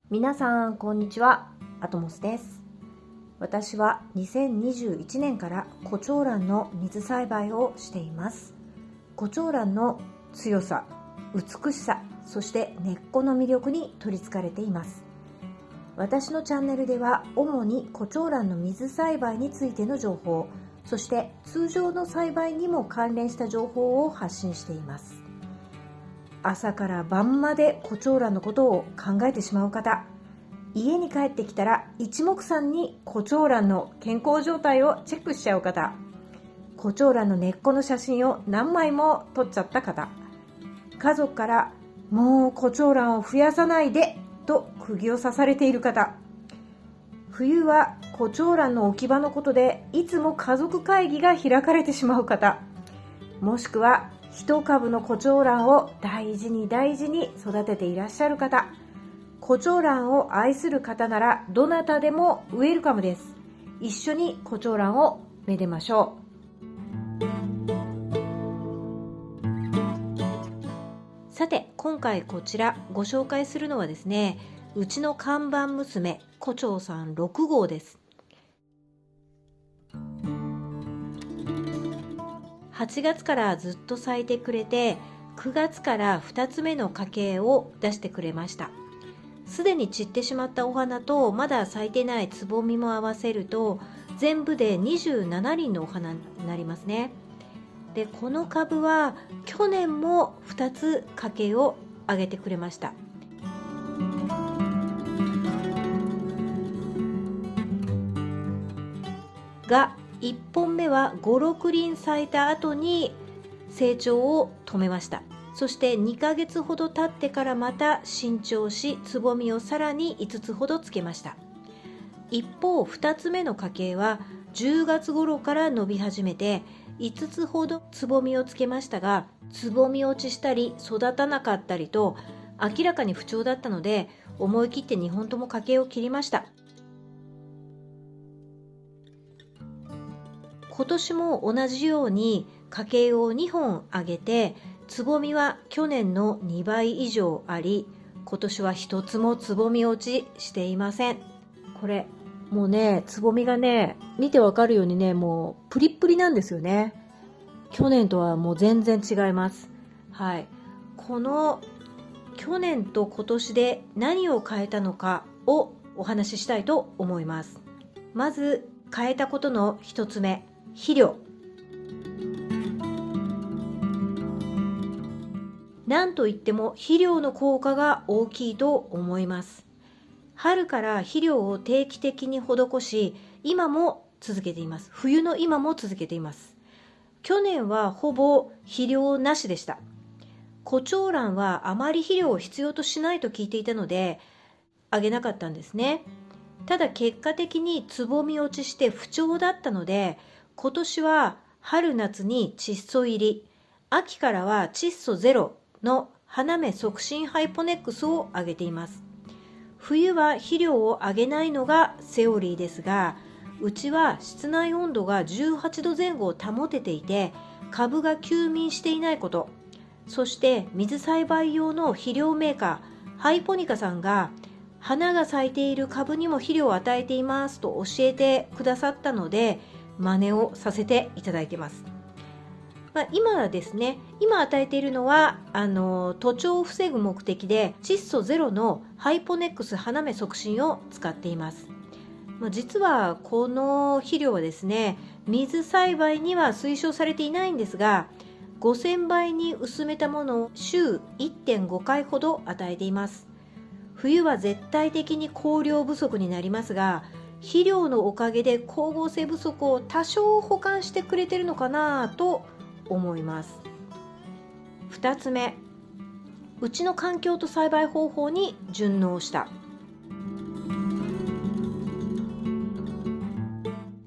皆さんこんにちは、アトモスです。私は2021年からコチョウランの水栽培をしています。コチョウランの強さ、美しさ、そして根っこの魅力に取りつかれています。私のチャンネルでは主にコチョウランの水栽培についての情報、そして通常の栽培にも関連した情報を発信しています。朝から晩までコチョウランのことを考えてしまう方、家に帰ってきたら一目散にコチョウランの健康状態をチェックしちゃう方、コチョウランの根っこの写真を何枚も撮っちゃった方、家族からもうコチョウランを増やさないでと釘を刺されている方、冬はコチョウランの置き場のことでいつも家族会議が開かれてしまう方、もしくは一株のコチョウランを大事に大事に育てていらっしゃる方、コチョウランを愛する方ならどなたでもウェルカムです。一緒にコチョウランをめでましょう。さて、今回こちらご紹介するのはですね、うちの看板娘コチョウさん6号です。8月からずっと咲いてくれて、9月から2つ目の花茎を出してくれました。すでに散ってしまったお花とまだ咲いてないつぼみも合わせると全部で27輪のお花になりますね。で、この株は去年も2つ花茎をあげてくれました。が1本目は5、6輪咲いた後に成長を止めました。そして2ヶ月ほど経ってからまた新調し、つぼみをさらに5つほどつけました。一方2つ目の花茎は10月頃から伸び始めて5つほどつぼみをつけましたが、つぼみ落ちしたり育たなかったりと明らかに不調だったので、思い切って2本とも花茎を切りました。今年も同じように花茎を2本あげて、つぼみは去年の2倍以上あり、今年は一つもつぼみ落ちしていません。これもうね、つぼみがね、見てわかるようにね、もうプリップリなんですよね。去年とはもう全然違います。はい。この去年と今年で何を変えたのかをお話ししたいと思います。まず変えたことの一つ目、肥料。なんといっても肥料の効果が大きいと思います。春から肥料を定期的に施し、今も続けています。冬の今も続けています。去年はほぼ肥料なしでした。コチョウランはあまり肥料を必要としないと聞いていたので、あげなかったんですね。ただ結果的につぼみ落ちして不調だったので、今年は春夏に窒素入り、秋からは窒素ゼロの花芽促進ハイポネックスをあげています。冬は肥料をあげないのがセオリーですが、うちは室内温度が18度前後を保てていて、株が休眠していないこと、そして水栽培用の肥料メーカーハイポニカさんが花が咲いている株にも肥料を与えていますと教えてくださったので、真似をさせていただいています。今はですね、今与えているのは徒長を防ぐ目的で窒素ゼロのハイポネックス花芽促進を使っています。実はこの肥料はですね、水栽培には推奨されていないんですが、5000倍に薄めたものを週 1.5 回ほど与えています。冬は絶対的に光量不足になりますが、肥料のおかげで光合成不足を多少補完してくれてるのかなと思います。2つ目、うちの環境と栽培方法に順応した。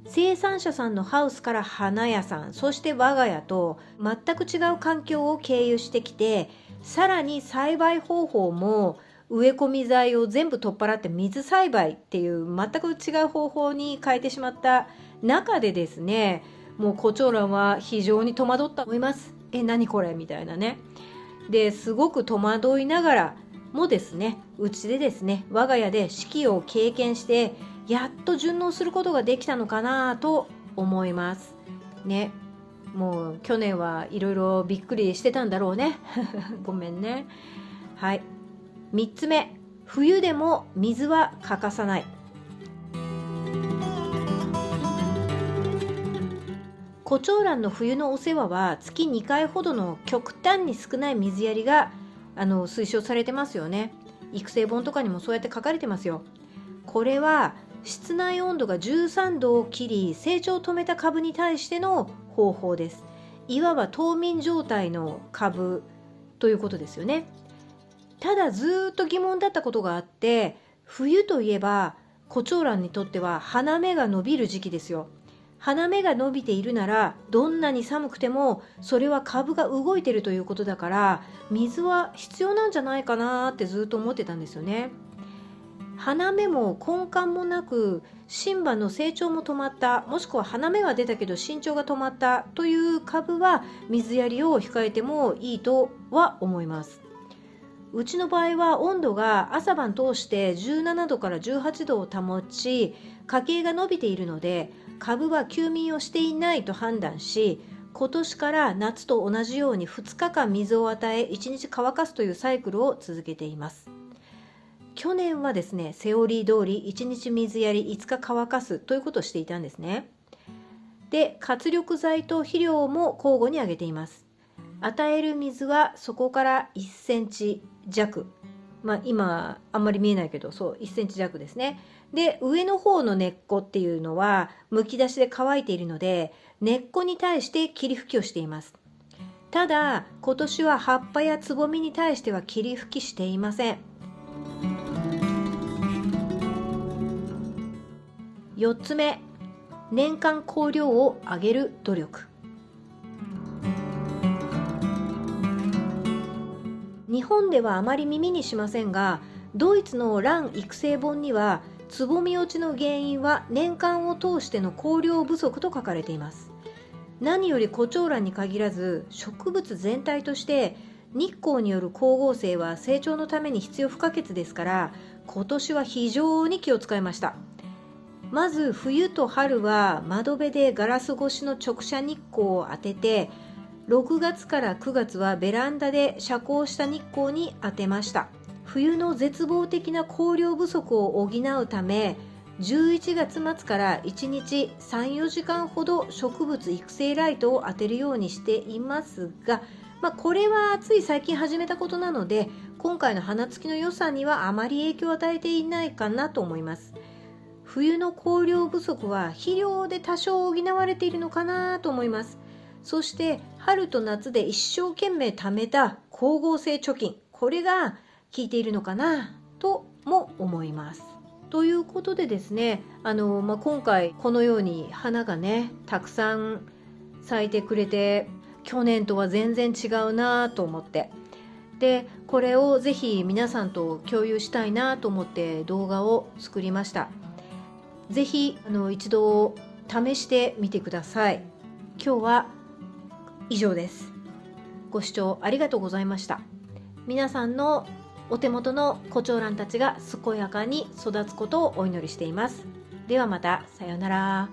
生産者さんのハウスから花屋さん、そして我が家と全く違う環境を経由してきて、さらに栽培方法も植え込み剤を全部取っ払って水栽培っていう全く違う方法に変えてしまった中でですね、もうコチョウランは非常に戸惑ったと思います。何これみたいなね。ですごく戸惑いながらもですね、うちでですね、我が家で四季を経験してやっと順応することができたのかなと思いますね。もう去年はいろいろびっくりしてたんだろうねごめんね。はい、3つ目、冬でも水は欠かさない。コチョウランの冬のお世話は月2回ほどの極端に少ない水やりが推奨されてますよね。育成本とかにもそうやって書かれてますよ。これは室内温度が13度を切り成長を止めた株に対しての方法です。いわば冬眠状態の株ということですよね。ただずっと疑問だったことがあって、冬といえばコチョウランにとっては花芽が伸びる時期ですよ。花芽が伸びているならどんなに寒くてもそれは株が動いているということだから、水は必要なんじゃないかなってずっと思ってたんですよね。花芽も根幹もなく新葉の成長も止まった、もしくは花芽は出たけど身長が止まったという株は水やりを控えてもいいとは思います。うちの場合は温度が朝晩通して17度から18度を保ち、花茎が伸びているので株は休眠をしていないと判断し、今年から夏と同じように2日間水を与え1日乾かすというサイクルを続けています。去年はですね、セオリー通り1日水やり5日乾かすということをしていたんですね。で、活力剤と肥料も交互にあげています。与える水はそこから1センチ弱、今あんまり見えないけど、そう1センチ弱ですね。で、上の方の根っこっていうのはむき出しで乾いているので、根っこに対して霧吹きをしています。ただ今年は葉っぱやつぼみに対しては霧吹きしていません。4つ目、年間香料を上げる努力。日本ではあまり耳にしませんが、ドイツの卵育成本にはつぼみ落ちの原因は年間を通しての香料不足と書かれています。何よりコチョウランに限らず植物全体として日光による光合成は成長のために必要不可欠ですから、今年は非常に気を使いました。まず冬と春は窓辺でガラス越しの直射日光を当てて、6月から9月はベランダで遮光した日光に当てました。冬の絶望的な光量不足を補うため、11月末から1日 3,4 時間ほど植物育成ライトを当てるようにしていますが、これはつい最近始めたことなので、今回の花付きの予算にはあまり影響を与えていないかなと思います。冬の光量不足は肥料で多少補われているのかなと思います。そして春と夏で一生懸命貯めた光合成貯金、これが効いているのかなとも思います。ということでですね、今回このように花がねたくさん咲いてくれて、去年とは全然違うなと思って、でこれをぜひ皆さんと共有したいなと思って動画を作りました。ぜひ一度試してみてください。今日は以上です。ご視聴ありがとうございました。皆さんのお手元のコチョウランたちが健やかに育つことをお祈りしています。ではまた、さようなら。